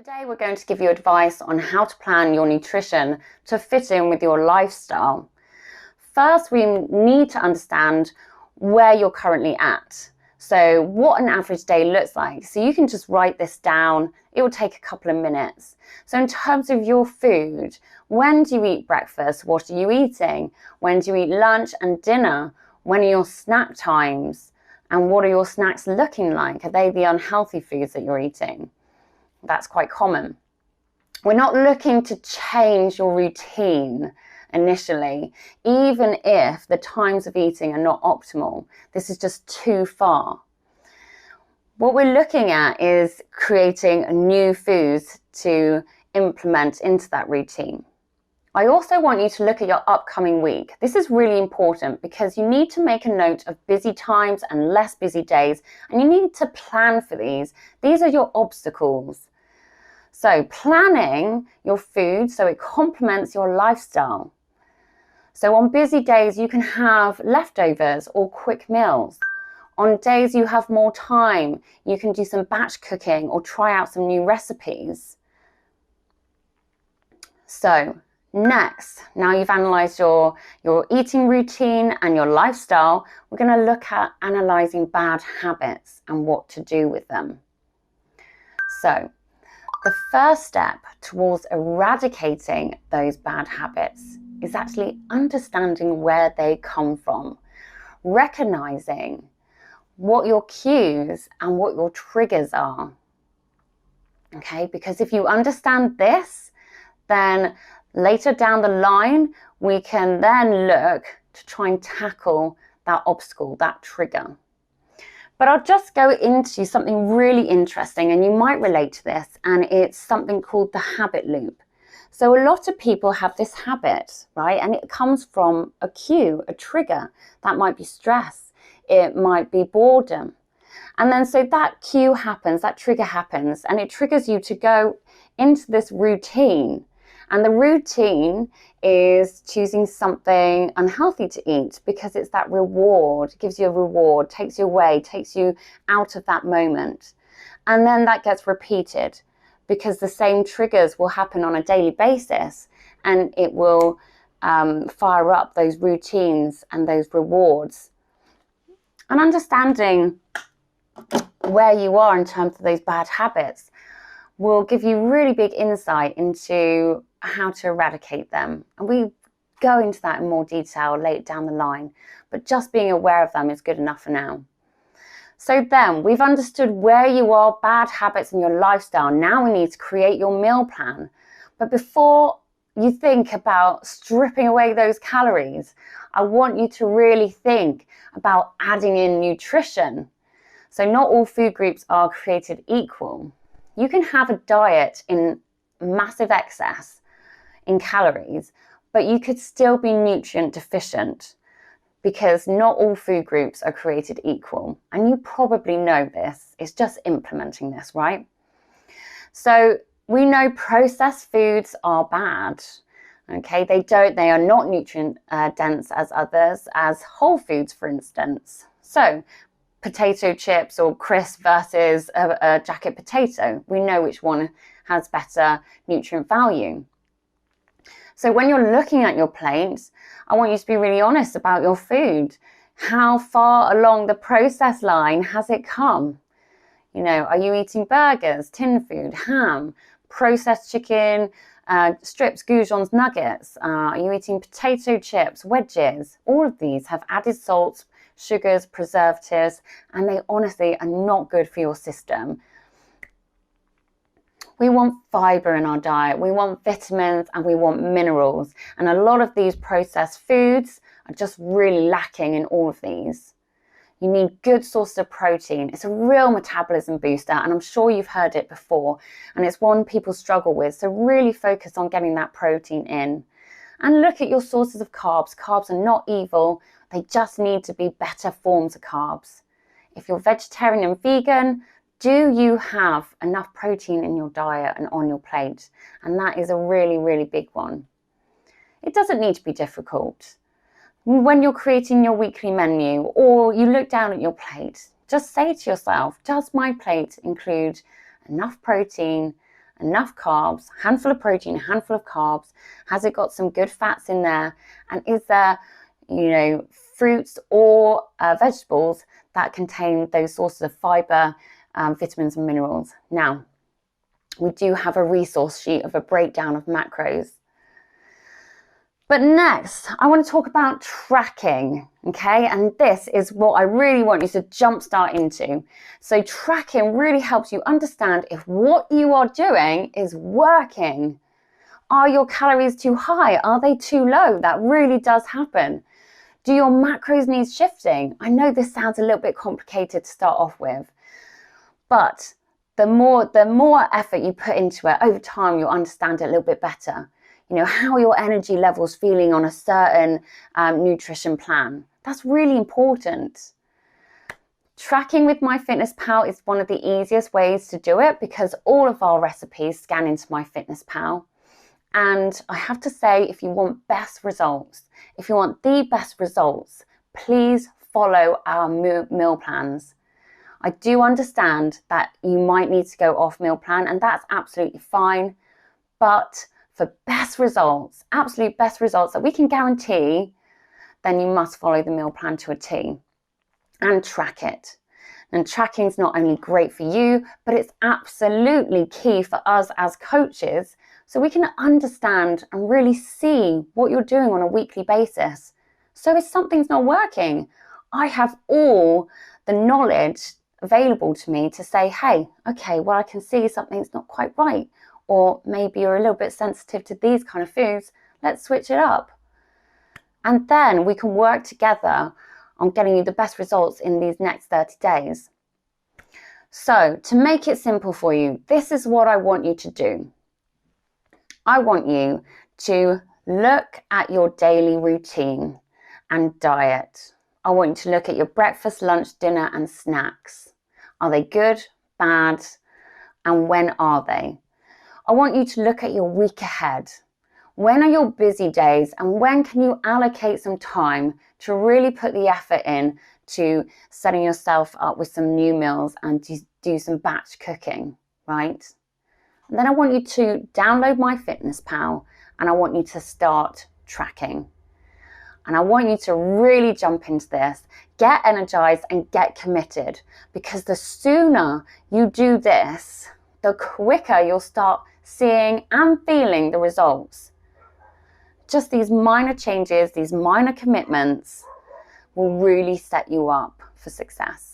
Today we're going to give you advice on how to plan your nutrition to fit in with your lifestyle. First, we need to understand where you're currently at. So what an average day looks like. So you can just write this down. It will take a couple of minutes. So in terms of your food, when do you eat breakfast? What are you eating? When do you eat lunch and dinner? When are your snack times? And what are your snacks looking like? Are they the unhealthy foods that you're eating? That's quite common. We're not looking to change your routine initially, even if the times of eating are not optimal. This is just too far. What we're looking at is creating new foods to implement into that routine. I also want you to look at your upcoming week. This is really important because you need to make a note of busy times and less busy days, and you need to plan for these. These are your obstacles. So planning your food so it complements your lifestyle. So on busy days, you can have leftovers or quick meals. On days you have more time, you can do some batch cooking or try out some new recipes. So next, now you've analysed your eating routine and your lifestyle, we're going to look at analysing bad habits and what to do with them. So the first step towards eradicating those bad habits is actually understanding where they come from, recognizing what your cues and what your triggers are. Okay, because if you understand this, then later down the line, we can then look to try and tackle that obstacle, that trigger. But I'll just go into something really interesting, and you might relate to this, and it's something called the habit loop. So a lot of people have this habit, right? And it comes from a cue, a trigger. That might be stress. It might be boredom. And then so that cue happens, that trigger happens, and it triggers you to go into this routine. And the routine is choosing something unhealthy to eat because it's that reward, gives you a reward, takes you away, takes you out of that moment. And then that gets repeated because the same triggers will happen on a daily basis, and it will fire up those routines and those rewards. And understanding where you are in terms of those bad habits will give you really big insight into how to eradicate them. And we go into that in more detail later down the line, but just being aware of them is good enough for now. So then we've understood where you are, bad habits in your lifestyle. Now we need to create your meal plan. But before you think about stripping away those calories, I want you to really think about adding in nutrition. So not all food groups are created equal. You can have a diet in massive excess in calories, but you could still be nutrient deficient because not all food groups are created equal. And you probably know this. It's just implementing this, right? So we know processed foods are bad. Okay, they are not nutrient dense as others, as whole foods, for instance. So potato chips or crisp versus a jacket potato, we know which one has better nutrient value. So when you're looking at your plate, I want you to be really honest about your food. How far along the process line has it come? You know, are you eating burgers, tin food, ham, processed chicken, strips, goujons, nuggets? Are you eating potato chips, wedges? All of these have added salts, sugars, preservatives, and they honestly are not good for your system. We want fiber in our diet, we want vitamins, and we want minerals. And a lot of these processed foods are just really lacking in all of these. You need good sources of protein. It's a real metabolism booster, and I'm sure you've heard it before, and it's one people struggle with. So really focus on getting that protein in. And look at your sources of carbs. Carbs are not evil. They just need to be better forms of carbs. If you're vegetarian and vegan, do you have enough protein in your diet and on your plate? And that is a really, really big one. It doesn't need to be difficult. When you're creating your weekly menu or you look down at your plate, just say to yourself, does my plate include enough protein, enough carbs, handful of protein, a handful of carbs? Has it got some good fats in there? And is there, fruits or vegetables that contain those sources of fiber, vitamins and minerals? Now, we do have a resource sheet of a breakdown of macros. But next, I want to talk about tracking, okay? And this is what I really want you to jumpstart into. So tracking really helps you understand if what you are doing is working. Are your calories too high? Are they too low? That really does happen. Do your macros need shifting? I know this sounds a little bit complicated to start off with, but the more effort you put into it, over time, you'll understand it a little bit better. How your energy level's feeling on a certain nutrition plan. That's really important. Tracking with MyFitnessPal is one of the easiest ways to do it because all of our recipes scan into MyFitnessPal. And I have to say, if you want best results, if you want the best results, please follow our meal plans. I do understand that you might need to go off meal plan, and that's absolutely fine. But for best results, absolute best results that we can guarantee, then you must follow the meal plan to a T and track it. And tracking is not only great for you, but it's absolutely key for us as coaches so we can understand and really see what you're doing on a weekly basis. So if something's not working, I have all the knowledge available to me to say, hey, okay, well, I can see something's not quite right. Or maybe you're a little bit sensitive to these kind of foods, let's switch it up. And then we can work together on getting you the best results in these next 30 days. So to make it simple for you, this is what I want you to do. I want you to look at your daily routine and diet. I want you to look at your breakfast, lunch, dinner and snacks. Are they good, bad, and when are they? I want you to look at your week ahead. When are your busy days and when can you allocate some time to really put the effort in to setting yourself up with some new meals and do some batch cooking, right? And then I want you to download MyFitnessPal and I want you to start tracking. And I want you to really jump into this, get energized and get committed, because the sooner you do this, the quicker you'll start seeing and feeling the results. Just these minor changes, these minor commitments will really set you up for success.